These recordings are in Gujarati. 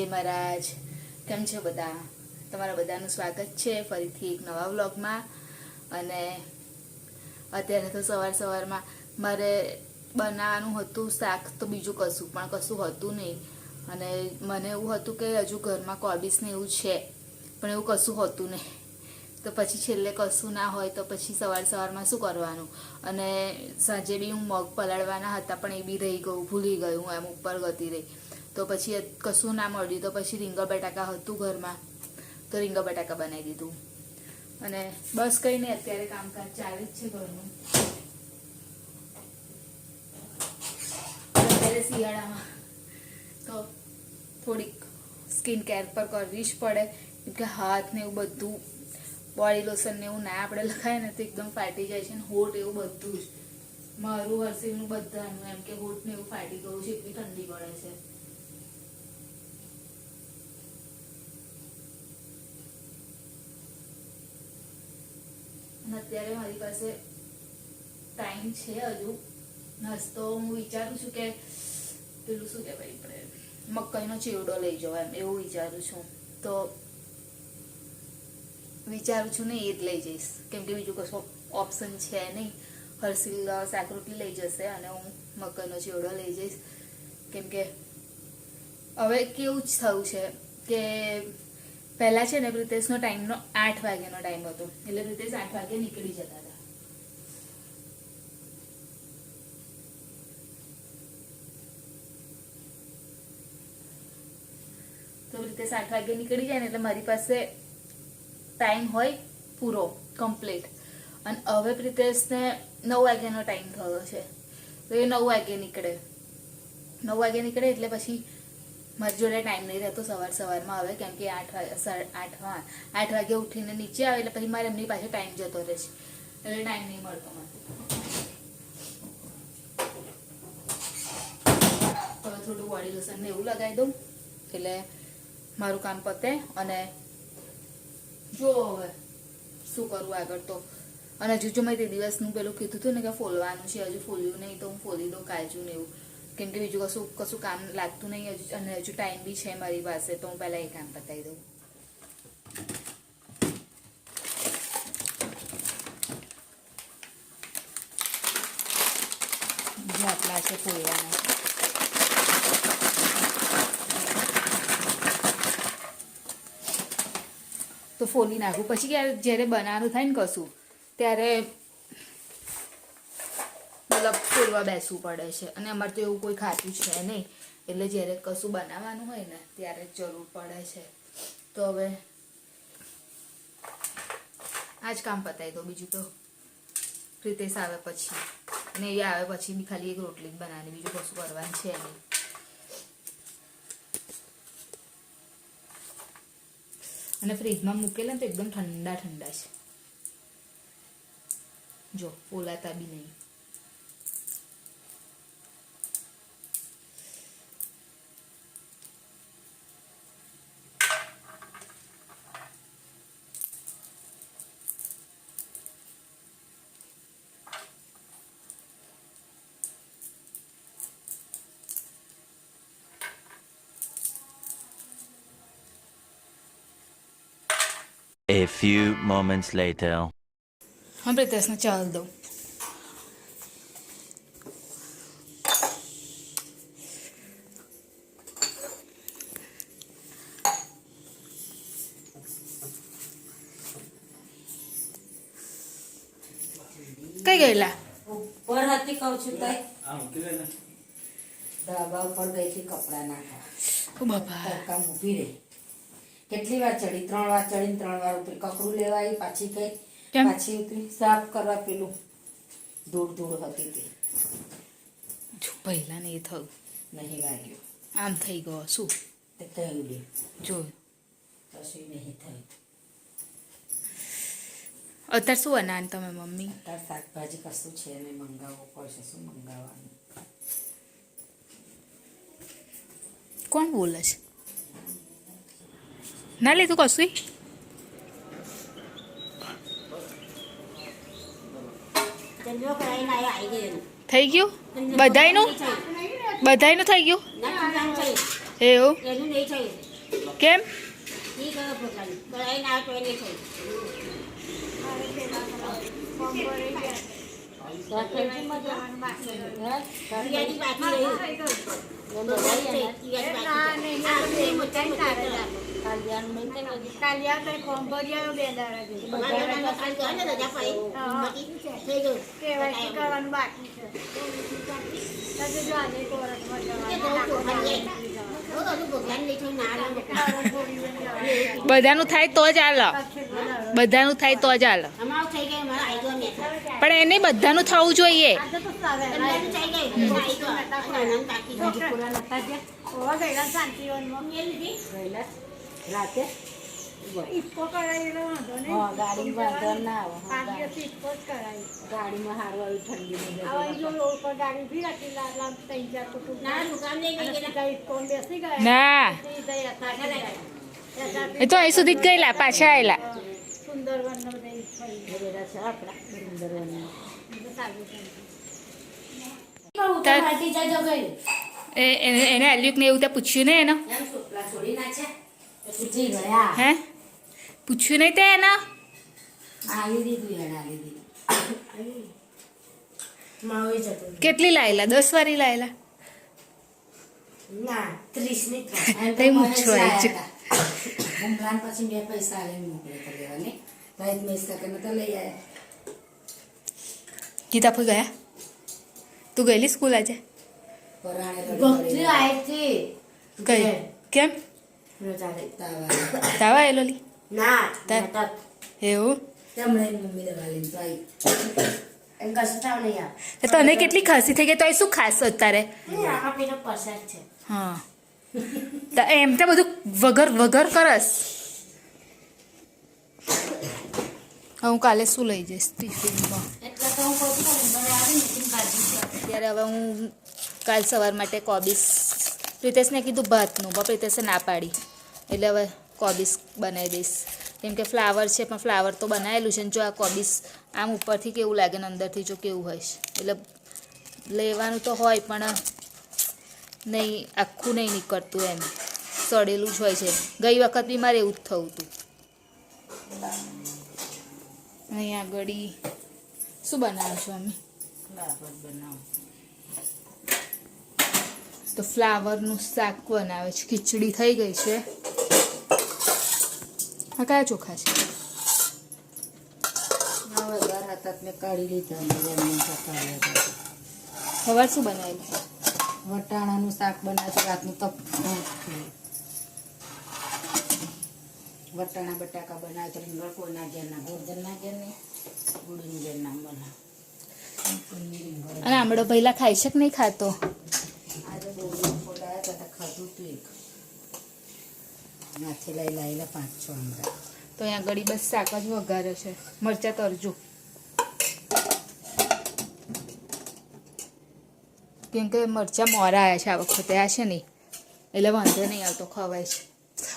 જય મહારાજ. કેમ છો બધા? તમારા બધાનું સ્વાગત છે ફરીથી એક નવા વ્લોગમાં. અને અત્યારે તો સવારમાં મારે બનાવવાનું હતું શાક, તો બીજું કશું હતું નહીં. અને મને એવું હતું કે હજુ ઘરમાં કોબીસ ને એવું છે, પણ એવું કશું હતું નહીં. તો પછી છેલ્લે કશું ના હોય તો પછી સવારમાં શું કરવાનું. અને સાંજે બી હું મગ પલાળવાના હતા, પણ એ બી રહી ગયું, ભૂલી ગયું, એમ ઉપર ગતી રહી. તો પછી કશું ના મળ્યું, તો પછી રીંગણ બટાકા હતું ઘરમાં, તો રીંગણ બટાકા બનાવી દીધું. અને બસ કંઈ નહીં, અત્યારે કામકાજ ચાલે જ છે ઘરનું. અત્યારે શિયાળામાં તો થોડીક સ્કિન કેર પર કરવી જ પડે, કે હાથ ને એવું બધું, બોડી લોશન ને એવું ના આપણે લખાય ને તો એકદમ ફાટી જાય છે. ને હોઠ એવું બધું જ, મારું હર્ષિલનું બધાનું, એમ કે હોઠ ને એવું ફાટી ગયું છે, એટલી ઠંડી પડે છે. અને અત્યારે મારી પાસે ટાઈમ છે હજુ. નાસ્તો હું વિચારું છું કે પેલું શું કહેવાય, આપણે મકાઈનો ચેવડો લઈ જાવ, એમ એવું વિચારું છું. તો વિચારું છું ને એ જ લઈ જઈશ, કેમ કે બીજું કશું ઓપ્શન છે નહીં. હર્ષિલ શાક રોટલી લઈ જશે અને હું મકાઈનો ચેવડો લઈ જઈશ. કેમ કે હવે કેવું જ થયું છે કે પહેલાં છે ને પ્રિતેશનો ટાઈમનો 8 વાગ્યાનો ટાઈમ હતો, એટલે પ્રિતેશ 8 વાગે નીકળી જતા હતા. તો પ્રિતેશ 8 વાગે નીકળી જાય ને એટલે મારી પાસે ટાઈમ હોય પૂરો કમ્પ્લીટ. અને હવે પ્રિતેશને 9 વાગ્યાનો ટાઈમ થયો છે, તો એ 9 વાગે નીકળે. 9 વાગે નીકળે એટલે પછી મારી જોડે ટાઈમ નહીં રહેતો સવારમાં હવે, કેમ કે 8 વાગે ઉઠીને નીચે આવે એટલે પછી મારે એમની પાસે ટાઈમ જતો રહે છે, એટલે ટાઈમ નહીં મળતો મને. હવે થોડું બોડી લોશન ને એવું લગાવી દઉં એટલે મારું કામ પતે. અને જો હવે શું કરવું આગળ તો. અને હજુ જો મેં તે દિવસનું પેલું કીધું હતું ને કે ફોલવાનું છે, હજુ ફોલ્યું નહીં, તો હું ફોલી દઉં કાજુ ને એવું, કેમ કે બીજું કશું કામ લાગતું નહીં હજુ. અને હજુ ટાઈમ બી છે મારી પાસે, તો હું પહેલાં એ કામ પતાવી દઉં. જો આટલા છે ફોલવાના. તો ફોલી નાખું, પછી જ્યારે બનાવવાનું થાય ને કશું, ત્યારે મતલબ ફોલવા બેસવું પડે છે. અને અમારે તો એવું કોઈ ખાતું છે નહીં, એટલે જ્યારે કશું બનાવવાનું હોય ને ત્યારે જરૂર પડે છે. તો હવે આ જ કામ પતાવી દો, બીજું તો પ્રિતેશ આવે પછી, અને એ આવે પછી બી ખાલી એક રોટલી જ બનાવવાની, બીજું કશું કરવાનું છે નહીં. અને ફ્રીજમાં મૂકેલા ને તો એકદમ ઠંડા છે, જો ફોલાતા બી નહીં. A few moments later. હા પ્રિતેશને ચાલ દઉં. કઈ ગયેલા? ઉપર હતી કહું છું તઈ ધાબા ઉપર ગઈ હતી કપડા નાખવા. ઓ બાપા, તડકા ઊભી રહી. કેટલી વાર ચડી? 3 વાર ચડીને 3 વાર ઉતરી. કકડું લેવા આવી, પાછી ગઈ, પાછી ઉતરી. સાફ કરવા પેલું ધૂળ હતી તે. જો પહેલા ને એ થયું નહીં વાગ્યું, આમ થઈ ગયો. શું તે થયું લે જોયું? કશું નહીં થયું. અત્યારે શું બનાવવાનું તમે મમ્મી? અત્યારે શાકભાજી કશું છે ને, મંગાવવું પડશે. શું મંગાવવાનું? કોણ બોલે છે? ના લીધું કશું? થઈ ગયું બધાયનું? બધાયનું થઈ ગયું એવું? કેમ ઈ કરો પોતાની કરાઈ ના તો એને થઈ બધાનું થાય તો જ હાલ બધાનું થાય તો જ હાલ અમારું થઈ ગયું મારા આઈ ગયો મેં પણ એને બધાનું થવું જોઈએ ગાડીમાં હારવાયું ઠંડી ના એ તો અહીં સુધી જ ગયેલા પાછા આવેલા એને આલ્યુક ને એવું ત્યાં પૂછ્યું ને એનો હે પૂછ્યું નહીં તે એના કેટલી લાયેલા 10 વારી લાયેલા તઈ મૂછો આવી છે પછી બે પૈસા આવીને મોકલે તો લેવાની રાત મેસ્તા કરીને તો લઈ આવ્યા ગીતા ફઈ ગયા તું ગયેલી સ્કૂલ આજે ગઈ કેમ તાવા આવેલો લી એવું તને કેટલી ખાંસી થઈ ગઈ તો એ શું ખાસ અત્યારે હા એમ તો બધું વગર વગર કરસ હું કાલે શું લઈ જઈશ ટિફિનમાં ત્યારે હવે હું કાલ સવાર માટે કોબીસ પ્રિતેશને કીધું ભાતનું પણ પ્રિતેશે ના પાડી એટલે હવે કોબીસ બનાવી દઈશ કેમ કે ફ્લાવર છે પણ ફ્લાવર તો બનાવેલું છે ને જો આ કોબીસ આમ ઉપરથી કેવું લાગે ને અંદરથી જો કેવું હોય એટલે લેવાનું તો હોય પણ નહીં આખું નહીં નીકળતું એમ સડેલું જ હોય છે ગઈ વખત બી મારે એવું જ થયું હતું અહીં આગળ શું બનાવો છો અમે તો ફ્લાવરનું શાક બનાવે છે ખીચડી થઈ ગઈ છે આ કયા ચોખા છે કાઢી લીધા સવાર શું બનાવેલું વટાણાનું શાક બનાવ્યું રાતનું તો વટાણા બટાકા બનાવ્યા તો રીંગણ કોઈના ઘેરના ગોરધનના ઘેરની ગુડીની ઘેરના બનાવ અને આમળો પહેલા ખાઈ છે કે નહીં ખાતો આજે બહુ ફોડાયા હતા ખાધું તું એક નાથી લઈ લાવેલા 5-6 આમળા તો અહીંયા ગળી બસ શાક જ વઘારે છે મરચાં તરજો કેમ કે મરચાં મોરા આવ્યા છે આ વખતે આ છે નહીં એટલે વાંધો નહીં આવતો ખવાય છે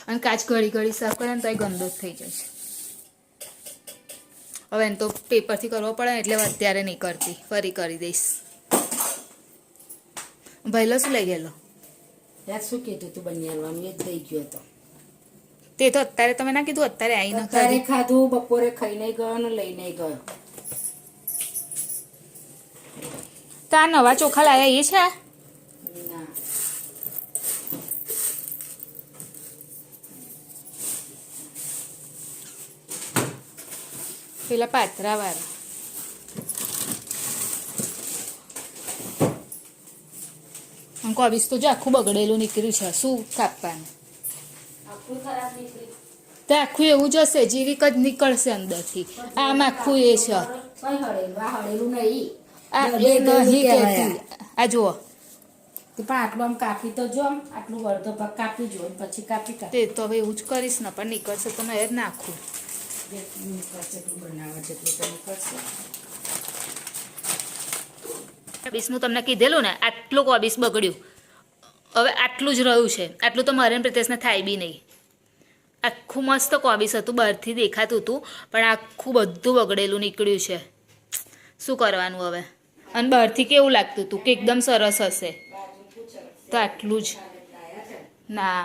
અને કાચ ઘડી ઘડી સાફ કરે ને તો એ ગંદો જ થઈ જાય છે હવે એને તો પેપરથી કરવો પડે ને એટલે અત્યારે નહીં કરતી ફરી કરી દઈશ ભાઈલો શું લઈ ગયેલો યાર શું કીધું તું બનિયારવાનું એ જ થઈ ગયો હતો તે તો અત્યારે તમે ના કીધું અત્યારે આવીને અત્યારે ખાધું બપોરે ખાઈને ગયો ને લઈને ગયો તો આ નવા ચોખા લાવ્યા એ છે ના પેલા પાત્રા વાળા કોબીસ તો જો આખું બગડેલું નીકળ્યું છે શું કાપવાનું આખું ખરાબ નીકળી તો આખું એવું જ હશે જીરીક જ નીકળશે અંદરથી આમ આખું એ છે કઈ હળેલું આ હળેલું નહીં આ એ નહીં કહેતી આ જુઓ પણ આટલું આમ કાપી તો જો આમ આટલું અડધો ભાગ કાપી જો પછી કાપી તે તો હવે એવું જ કરીશ ને પણ નીકળશે તો મેં જ નાખું જેટલું નીકળશે એટલું બનાવવા જેટલું તો નીકળશે કોબીસનું તમને કીધેલું ને આટલું કોબીસ બગડ્યું હવે આટલું જ રહ્યું છે આટલું તો મારે પ્રિતેશને થાય બી નહીં આખું મસ્ત કોબીસ હતું બહારથી દેખાતું હતું પણ આખું બધું બગડેલું નીકળ્યું છે શું કરવાનું હવે અને બહારથી કેવું લાગતું હતું કે એકદમ સરસ હશે તો આટલું જ ના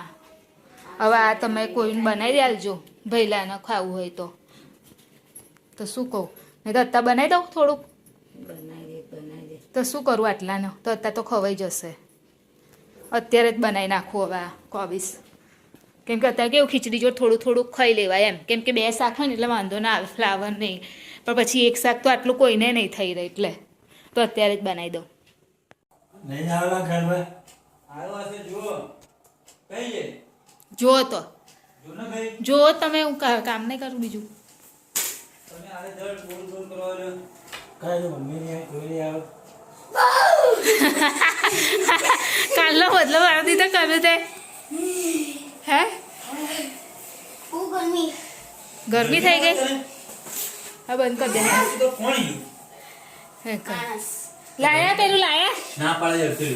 હવે આ તમે કોઈને બનાવી આલજો ભૈલાને ખાવું હોય તો શું કહું નહીં તો અત્યારે બનાવી દઉં થોડુંક બનાવી દે તો શું કરું આટલાનો તો અત્યારે તો ખવાઈ જશે અત્યારે જ બનાવી નાખું હવે આ કોબીસ કેમ કે અત્યારે કેવું ખીચડી જો થોડું થોડું ખાઈ લેવાય એમ કેમ કે 2 શાક હોય ને એટલે વાંધો ના આવે ફ્લાવર નહીં પણ પછી એક શાક તો આટલું કોઈને નહીં થઈ રહે એટલે તો અત્યારે જ બનાવી દઉં નહીં આવેલા ઘરમાં આવ્યો હશે જુઓ કઈ છે જુઓ તો જો ને ભાઈ જુઓ તમે હું કામ નહીં કરું બીજું તમે આલે દળ બોલ બોલ કરો છો કઈ મમ્મી ને કોઈ આવ કાલનો બદલો મારો દીધો કર્યું તે હે ગરમી થઈ ગઈ હા બંધ કરી દે તો કોણ ગયું હે કર લાયા પેલું લાયા ના પાડે જતું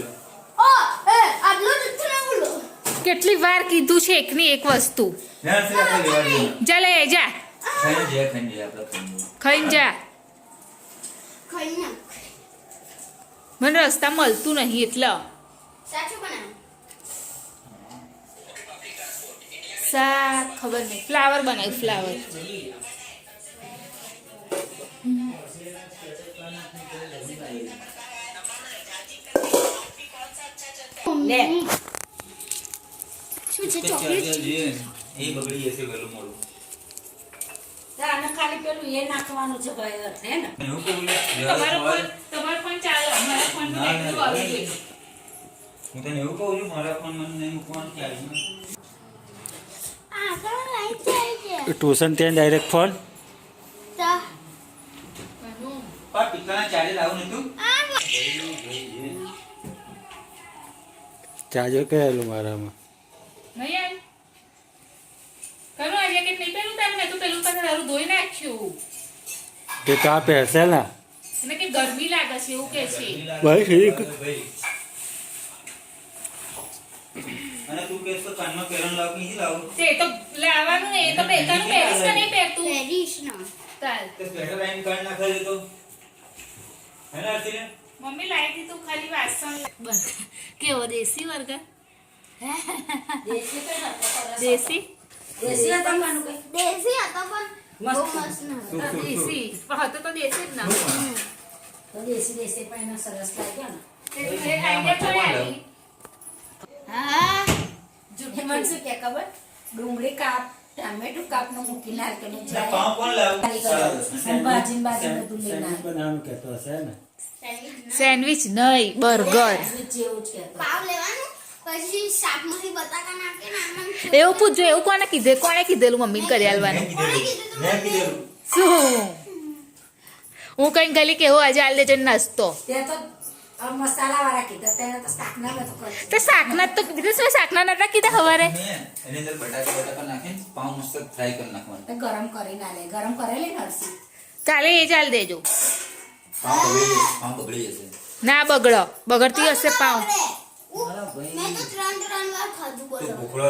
કેટલી વાર કીધું છે એકની એક વસ્તુ ના સે આપણે લેવા દે જા લે જા ખાઈ આપણે ખાઈ ખાઈને જા મને રસ્તા મળતું નહીં એટલે શાક ખબર નહીં ફ્લાવર બનાવ્યું ફ્લાવર લે એ બગડી જશે વેલું મોડું આને ખાલી પેલું એ નાખવાનું છે ભાઈ હે ને એવું કહું તમારો ફોન ચાલો મારા ફોન ના, ના, હું તને એવું કહું છું મારા ફોન મને નહીં મૂકવાનું ક્યારે ટ્યુશન ત્યાં ડાયરેક્ટ ફોન પણ પિતાના ચાર્જર લાવું નતું ચાર્જર કહેલું મારામાં નહીં આવ કરું આજે કે નહીં પેલું તારે મેં તો પેલું પાસે તારું ધોઈ નાખ્યું તે તો આ પહેરશે ને અને કે ગરમી લાગે છે એવું કે છે ભાઈ ભાઈ અને તું કહેશ તો કાનમાં પહેરન લાવ કે નહીં લાવું તે તો લાવવાનું ને એ તો બેતાનું પહેરીશ કે નહીં પહેરતું તાલ તો સ્વેટર લાઈન કાઢ નાખે છે તો હે ને આરતી મમ્મી લાવી દીધું ખાલી વાસણ કેવો દેશી વર્ગ દેશી કઈ હતો દેશી દેશી હતા માનું કઈ મસ્ત દેશી પણ હતો તો દેશી જ ના તો દેશી પણ એનો સરસ લાગ્યો ને તે આઈડિયા તો આવી એમાં શું કે ખબર ડુંગળી કાપ ટામેટું કાપ નો મૂકી નાખેલું છે પાવ કોણ લાવ ભાજી બધું લઈ નાખ બનાવવાનું કહેતો હશે ને સેન્ડવિચ નહીં બર્ગર જેવું જ કહેતો પાવ લેવાનું પછી શાકમાંથી બટાકા નાખે ને આમાં એવું પૂછજો એવું કોણે કીધેલું મમ્મીને કરી આલવાનું મેં કીધું શું હું કઈ ખાલી કેવું આજે આલ દેજો નાસ્તો તે તો મસાલા વાળા કીધા તેને તો શાકના નતો કર્યો તો શાકના તો કીધું શું શાકના નતા કીધા સવારે મેં એની અંદર બટાકા નાખીને પાવ મસ્ત ફ્રાય કરી નાખવાનું તો ગરમ કરી ના લે ગરમ કરેલી નરસી ચાલે એ ચાલ દેજો પાવ બગડી જશે ના બગડતી હશે પાઉં મેં તો 3 વાર ખાધું બોલો તું ભૂખડો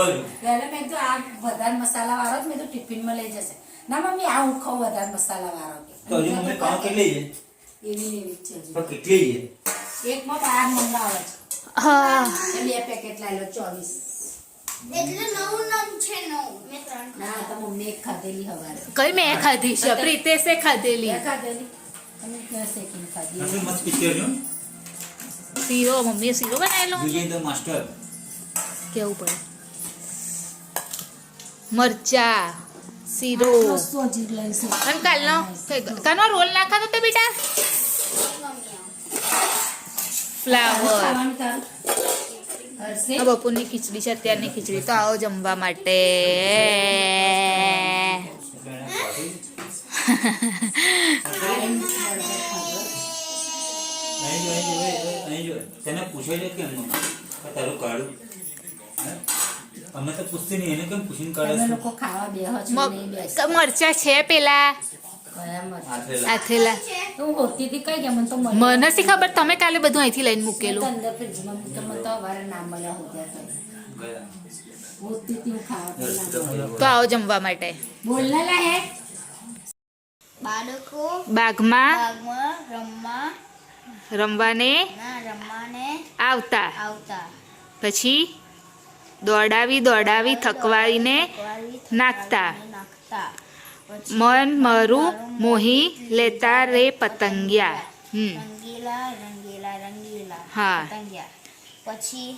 રહ્યો ત્યારે મેં તો આ વધારે મસાલા વાળો જ મેં તો ટિફિનમાં લઈ જશે ના મમ્મી આ હું ખાઉં વધારે મસાલા વાળો કે તો હજુ મમ્મી પાવ કેટલી છે એવી ને એવી જ છે હજુ. પણ કેટલી છે એકમાં 12 મંગાવે છે હા એ 2 પેકેટ લાવ્યો 24 એટલે નવું નામ છે નવું મેં 3 ના તો મમ્મી એક ખાધેલી હવારે કઈ મેં ખાધી છે પ્રીતેશે ખાધેલી બે ખાધેલી અને ત્યાં શેકીને ખાધી નથી મસ્ત પિક્ચર નું શીરો મમ્મીએ શીરો બનાવેલો વિજય ધ માસ્ટર કેવું પડે મરચા શીરો વસ્તુ હજી લઈશું અને કાલનો રોલ નાખાતો તો બેટા ફ્લાવર ખાવાનું તારું હર્ષે આ બપોરની ખીચડી છે અત્યારની ખીચડી તો આવો જમવા માટે અહીં જો તેને પૂછે છે કેમ તારું કાઢું અમે તો પૂછતી નહીં એને કેમ પૂછીને તમે કાઢે લોકો ખાવા બેહો છો નહીં બેસતા મરચા છે પેલા કયા મરચાં? આથેલા હું હોતી હતી કઈ ગયા મને તો મળ્યા. મને નથી ખબર તમે કાલે બધું અહીંથી લઈને મેં તો મૂકેલું અંદર ફ્રીજમાં મૂક્યા, મને તો હવારે ના મળ્યા હોત્યા તો. હોતી હતી હું ખાવા પેલા. તો આવો જમવા માટે બોલ ના લા હે બાળકો બાગમાં બાગમાં રમવાને રમવાને આવતા આવતા પછી દોડાવી દોડાવી થકવાઈને નાખતા નાખતા પછી મન મારું મોહી લેતા રે પતંગિયા. રંગીલા રંગીલા રંગીલા હા. પતંગિયા. પછી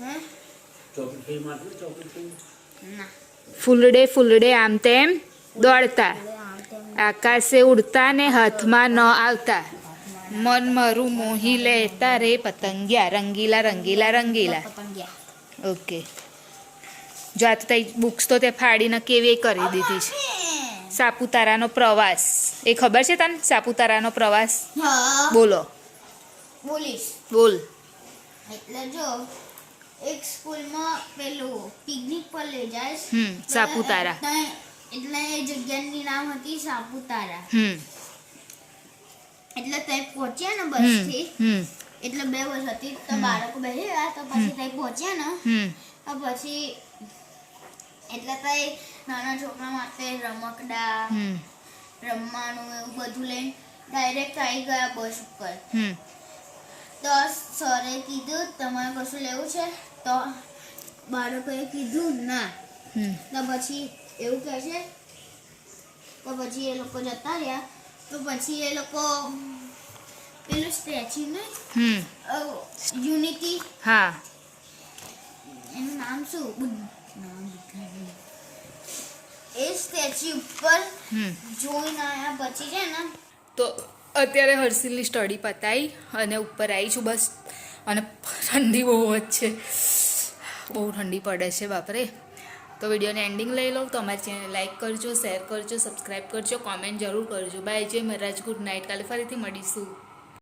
હે? ના ફૂલડે ફૂલડે આમ તેમ દોડતા આમ તેમ આકાશે ઉડતા ને હાથમાં ન આવતા મન મારું મોહી લેતા રે પતંગિયા. રંગીલા રંગીલા રંગીલા. પતંગિયા. ઓકે. જો આ તો તઈ બુક્સ તો તે ફાડીને કેવી કરી દીધી છે. સાપુતારાનો પ્રવાસ એ ખબર છે તને? સાપુતારાનો પ્રવાસ હા બોલો બોલીશ. બોલ. એટલે જો એક સ્કૂલમાં પેલું પિકનિક પર લઈ જાય સાપુતારા. એટલે એ જગ્યાની નામ હતી સાપુતારા. એટલે ત્યાં પહોંચ્યા ને બસથી એટલે 2 બસ હતી તો બાળકો બેસી ગયા તો પછી ત્યાં પહોંચ્યા ને તો પછી એટલે ત્યાં નાના છોકરા માટે રમકડા રમવાનું એવું બધું લઈને ડાયરેક્ટ આવી ગયા બસ ઉપર. તો સરે કીધું તમારે કશું લેવું છે તો બાળકોએ કીધું ના. તો પછી એવું કહે છે તો પછી એ લોકો જતા રહ્યા તો પછી એ લોકો પેલું સ્ટેચ્યુ ને યુનિટી હા. એનું નામ શું એ સ્ટેચ્યુ ઉપર જોઈને આવ્યા પછી છે ને તો અત્યારે હર્ષિલની સ્ટડી પતાવી અને ઉપર આવી છું બસ. અને ઠંડી બહુ જ છે, બહુ ઠંડી પડે છે બાપરે. તો વિડીયોને એન્ડિંગ લઈ લઉં તો અમારી ચેનલ લાઈક કરજો, શેર કરજો, સબસ્ક્રાઈબ કરજો, કોમેન્ટ જરૂર કરજો. બાય. જય મહારાજ. Good night. કાલે ફરીથી મળીશું.